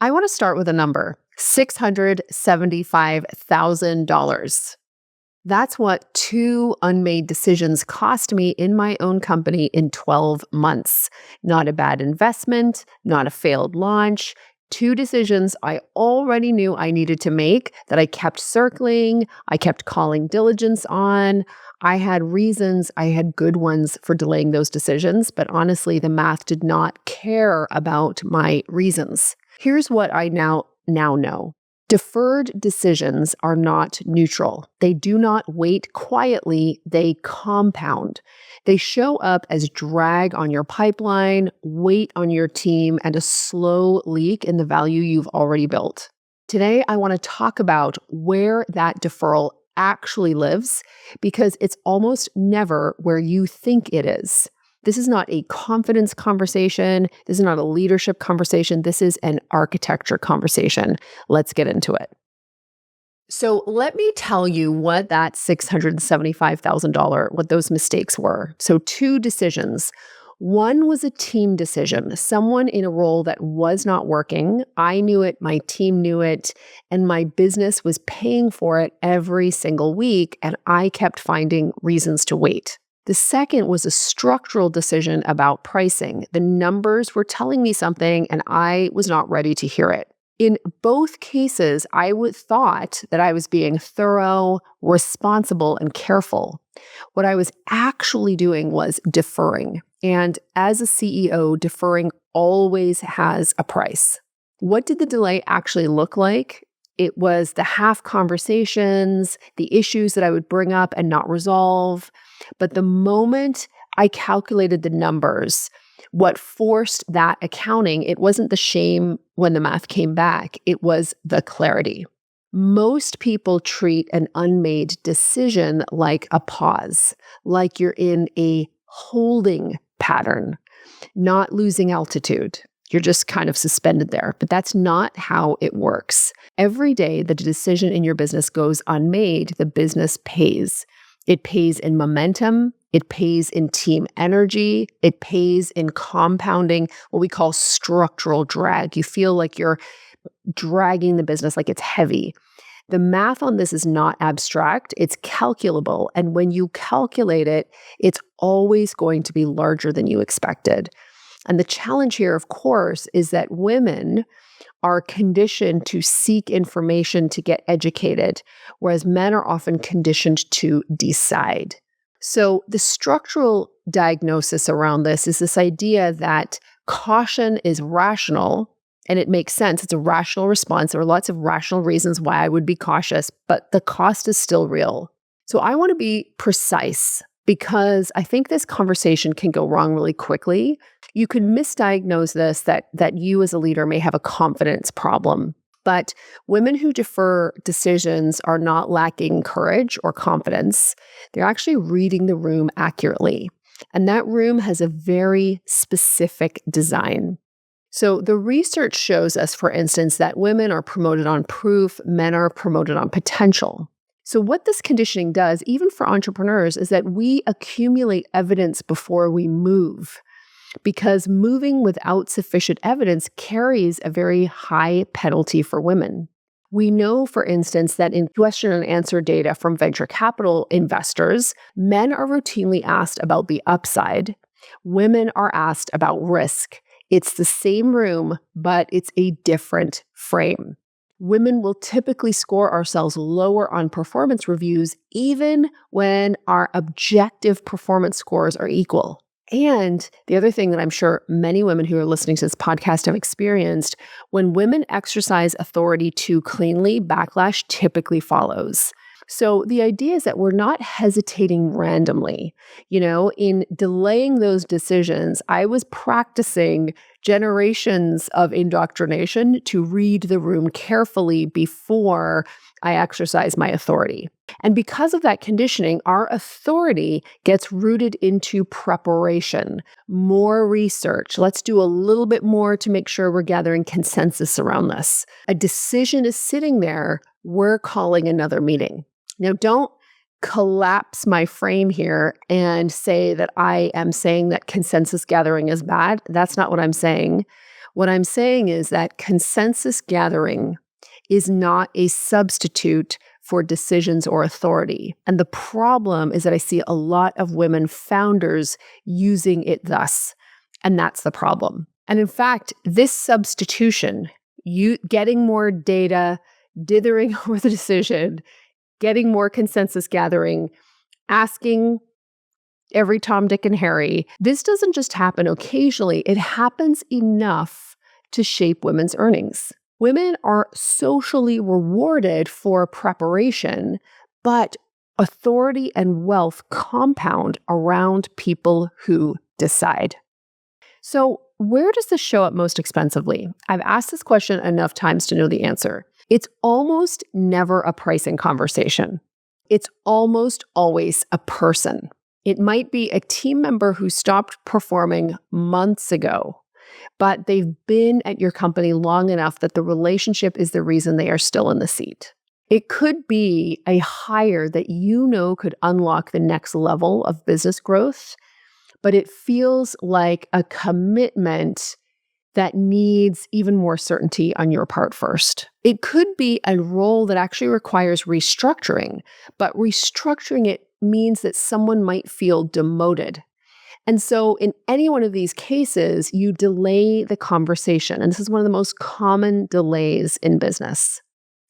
I want to start with a number, $675,000. That's what 2 unmade decisions cost me in my own company in 12 months. Not a bad investment, not a failed launch. 2 decisions I already knew I needed to make that I kept circling, I kept calling diligence on. I had reasons, I had good ones for delaying those decisions, but honestly, the math did not care about my reasons. Here's what I now know. Deferred decisions are not neutral. They do not wait quietly, they compound. They show up as drag on your pipeline, weight on your team, and a slow leak in the value you've already built. Today, I want to talk about where that deferral actually lives, because it's almost never where you think it is. This is not a confidence conversation. This is not a leadership conversation. This is an architecture conversation. Let's get into it. So let me tell you what that $675,000, what those mistakes were. So 2 decisions. One was a team decision, someone in a role that was not working. I knew it, my team knew it, and my business was paying for it every single week, and I kept finding reasons to wait. The second was a structural decision about pricing. The numbers were telling me something, and I was not ready to hear it. In both cases, I thought that I was being thorough, responsible, and careful. What I was actually doing was deferring. And as a CEO, deferring always has a price. What did the delay actually look like? It was the half conversations, the issues that I would bring up and not resolve. But the moment I calculated the numbers, what forced that accounting, it wasn't the shame when the math came back, it was the clarity. Most people treat an unmade decision like a pause, like you're in a holding pattern, not losing altitude. You're just kind of suspended there, but that's not how it works. Every day that a decision in your business goes unmade, the business pays. It pays in momentum, it pays in team energy, it pays in compounding what we call structural drag. You feel like you're dragging the business like it's heavy. The math on this is not abstract, it's calculable. And when you calculate it, it's always going to be larger than you expected. And the challenge here, of course, is that women are conditioned to seek information to get educated, whereas men are often conditioned to decide. So the structural diagnosis around this is this idea that caution is rational, and it makes sense. It's a rational response. There are lots of rational reasons why I would be cautious, but the cost is still real. So I want to be precise because I think this conversation can go wrong really quickly. You can misdiagnose this that you as a leader may have a confidence problem. But women who defer decisions are not lacking courage or confidence. They're actually reading the room accurately. And that room has a very specific design. So the research shows us, for instance, that women are promoted on proof, men are promoted on potential. So what this conditioning does, even for entrepreneurs, is that we accumulate evidence before we move, because moving without sufficient evidence carries a very high penalty for women. We know, for instance, that in question and answer data from venture capital investors, men are routinely asked about the upside. Women are asked about risk. It's the same room, but it's a different frame. Women will typically score ourselves lower on performance reviews, even when our objective performance scores are equal. And the other thing that I'm sure many women who are listening to this podcast have experienced, when women exercise authority too cleanly, backlash typically follows. So the idea is that we're not hesitating randomly. In delaying those decisions, I was practicing generations of indoctrination to read the room carefully before I exercise my authority. And because of that conditioning, our authority gets rooted into preparation, more research. Let's do a little bit more to make sure we're gathering consensus around this. A decision is sitting there, we're calling another meeting. Now, don't collapse my frame here and say that I am saying that consensus gathering is bad. That's not what I'm saying. What I'm saying is that consensus gathering is not a substitute for decisions or authority. And the problem is that I see a lot of women founders using it thus. And that's the problem. And in fact, this substitution, you getting more data, dithering over the decision, getting more consensus gathering, asking every Tom, Dick, and Harry, this doesn't just happen occasionally. It happens enough to shape women's earnings. Women are socially rewarded for preparation, but authority and wealth compound around people who decide. So, where does this show up most expensively? I've asked this question enough times to know the answer. It's almost never a pricing conversation. It's almost always a person. It might be a team member who stopped performing months ago, but they've been at your company long enough that the relationship is the reason they are still in the seat. It could be a hire that you know could unlock the next level of business growth, but it feels like a commitment that needs even more certainty on your part first. It could be a role that actually requires restructuring, but restructuring it means that someone might feel demoted. And so in any one of these cases, you delay the conversation. And this is one of the most common delays in business.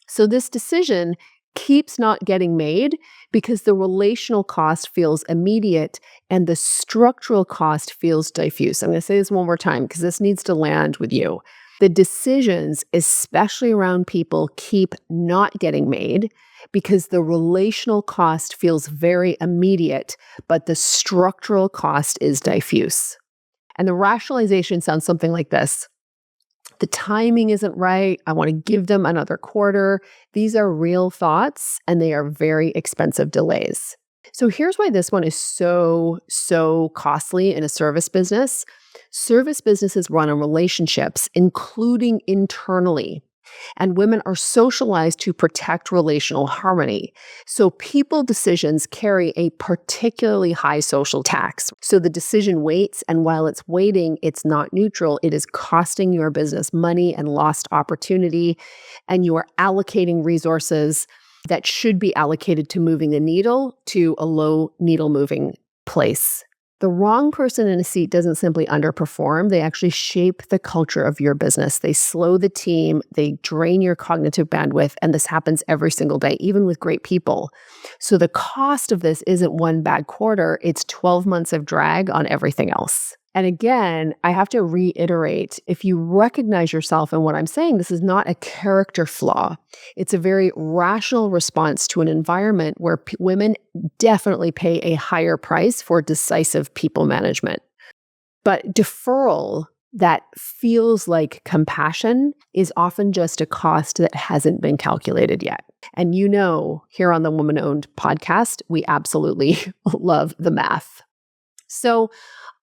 So this decision keeps not getting made because the relational cost feels immediate and the structural cost feels diffuse. I'm going to say this one more time because this needs to land with you. The decisions, especially around people, keep not getting made because the relational cost feels very immediate, but the structural cost is diffuse. And the rationalization sounds something like this. The timing isn't right. I want to give them another quarter. These are real thoughts, and they are very expensive delays. So here's why this one is so costly in a service business. Service businesses run on relationships, including internally. And women are socialized to protect relational harmony. So people decisions carry a particularly high social tax. So the decision waits, and while it's waiting, it's not neutral. It is costing your business money and lost opportunity, and you are allocating resources that should be allocated to moving the needle to a low needle moving place. The wrong person in a seat doesn't simply underperform. They actually shape the culture of your business. They slow the team, they drain your cognitive bandwidth, and this happens every single day, even with great people. So the cost of this isn't one bad quarter, it's 12 months of drag on everything else. And again, I have to reiterate, if you recognize yourself in what I'm saying, this is not a character flaw. It's a very rational response to an environment where women definitely pay a higher price for decisive people management. But deferral that feels like compassion is often just a cost that hasn't been calculated yet. And you know, here on the Woman Owned podcast, we absolutely love the math. So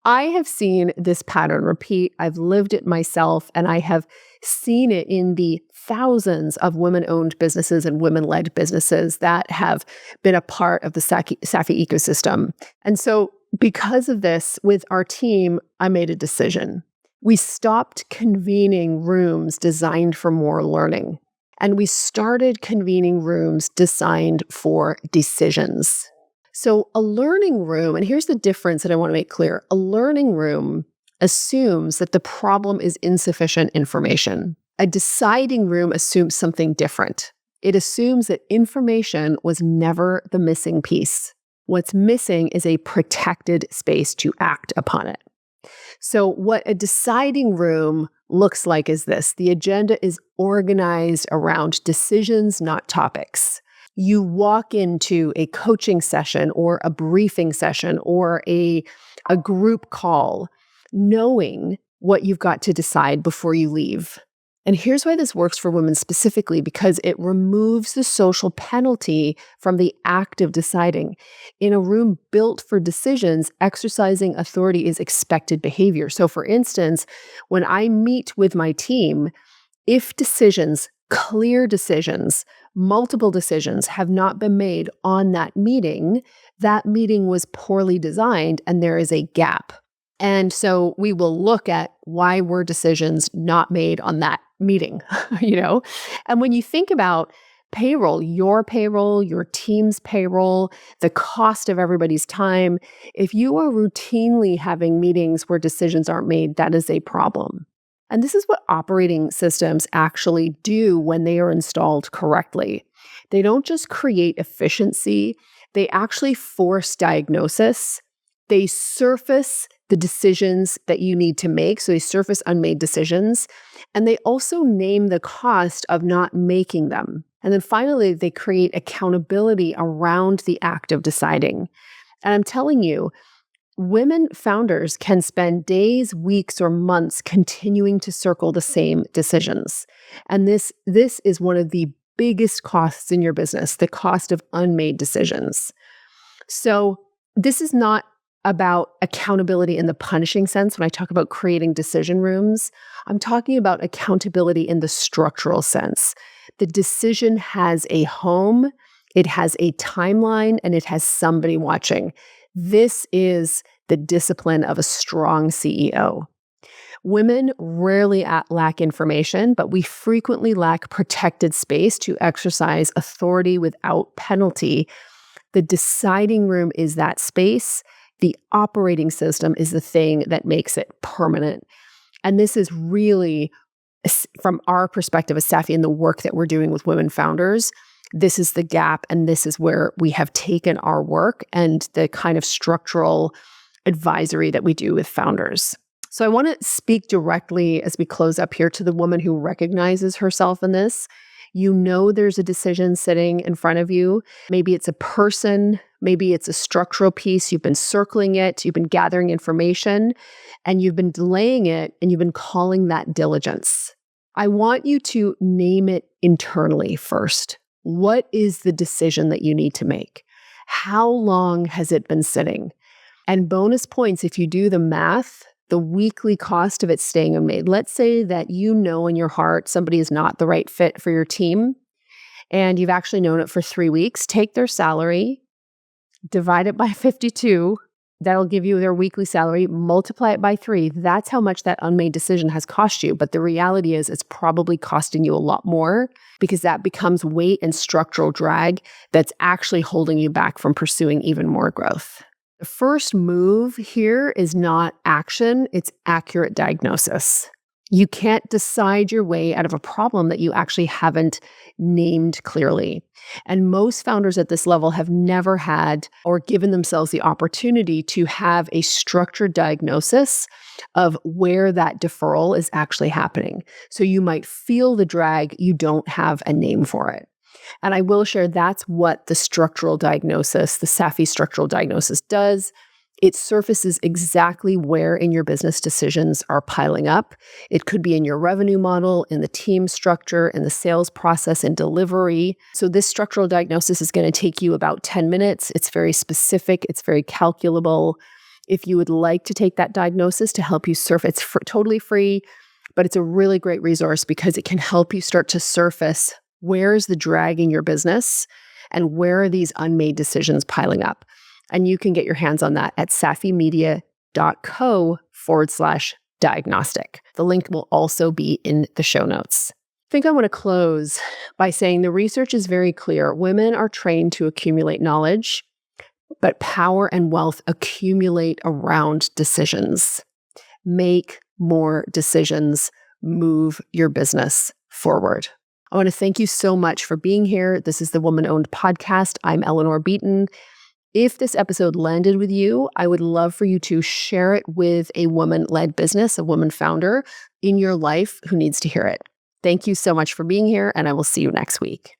I have seen this pattern repeat. I've lived it myself, and I have seen it in the thousands of women-owned businesses and women-led businesses that have been a part of the Safi ecosystem. And so because of this, with our team, I made a decision. We stopped convening rooms designed for more learning, and we started convening rooms designed for decisions. So a learning room, and here's the difference that I want to make clear. A learning room assumes that the problem is insufficient information. A deciding room assumes something different. It assumes that information was never the missing piece. What's missing is a protected space to act upon it. So what a deciding room looks like is this. The agenda is organized around decisions, not topics. You walk into a coaching session or a briefing session or a group call knowing what you've got to decide before you leave. And here's why this works for women specifically, because it removes the social penalty from the act of deciding. In a room built for decisions, exercising authority is expected behavior. So for instance, when I meet with my team, if decisions, clear decisions, multiple decisions have not been made on that meeting was poorly designed and there is a gap. And so we will look at why were decisions not made on that meeting, you know? And when you think about payroll, your team's payroll, the cost of everybody's time, if you are routinely having meetings where decisions aren't made, that is a problem. And this is what operating systems actually do when they are installed correctly. They don't just create efficiency, they actually force diagnosis. They surface the decisions that you need to make. So they surface unmade decisions. And they also name the cost of not making them. And then finally, they create accountability around the act of deciding. And I'm telling you, women founders can spend days, weeks, or months continuing to circle the same decisions. And this is one of the biggest costs in your business, the cost of unmade decisions. So this is not about accountability in the punishing sense. When I talk about creating decision rooms, I'm talking about accountability in the structural sense. The decision has a home, it has a timeline, and it has somebody watching. This is the discipline of a strong CEO. Women rarely lack information, but we frequently lack protected space to exercise authority without penalty. The deciding room is that space. The operating system is the thing that makes it permanent. And this is really, from our perspective as Safi and the work that we're doing with women founders, this is the gap, and this is where we have taken our work and the kind of structural advisory that we do with founders. So I want to speak directly as we close up here to the woman who recognizes herself in this. You know there's a decision sitting in front of you. Maybe it's a person, maybe it's a structural piece. You've been circling it, you've been gathering information, and you've been delaying it, and you've been calling that diligence. I want you to name it internally first. What is the decision that you need to make? How long has it been sitting? And bonus points, if you do the math, the weekly cost of it staying unmade. Let's say that you know in your heart somebody is not the right fit for your team, and you've actually known it for 3 weeks. Take their salary, divide it by 52. That'll give you their weekly salary. Multiply it by 3. That's how much that unmade decision has cost you. But the reality is it's probably costing you a lot more, because that becomes weight and structural drag that's actually holding you back from pursuing even more growth. The first move here is not action, it's accurate diagnosis. You can't decide your way out of a problem that you actually haven't named clearly. And most founders at this level have never had or given themselves the opportunity to have a structured diagnosis of where that deferral is actually happening. So you might feel the drag, you don't have a name for it. And I will share that's what the structural diagnosis, the Safi structural diagnosis does. It surfaces exactly where in your business decisions are piling up. It could be in your revenue model, in the team structure, in the sales process, and delivery. So this structural diagnosis is going to take you about 10 minutes. It's very specific. It's very calculable. If you would like to take that diagnosis to help you surface, it's totally free, but it's a really great resource because it can help you start to surface where is the drag in your business and where are these unmade decisions piling up. And you can get your hands on that at safimedia.co/diagnostic. The link will also be in the show notes. I think I want to close by saying the research is very clear. Women are trained to accumulate knowledge, but power and wealth accumulate around decisions. Make more decisions. Move your business forward. I want to thank you so much for being here. This is the Woman Owned Podcast. I'm Eleanor Beaton. If this episode landed with you, I would love for you to share it with a woman-led business, a woman founder in your life who needs to hear it. Thank you so much for being here, and I will see you next week.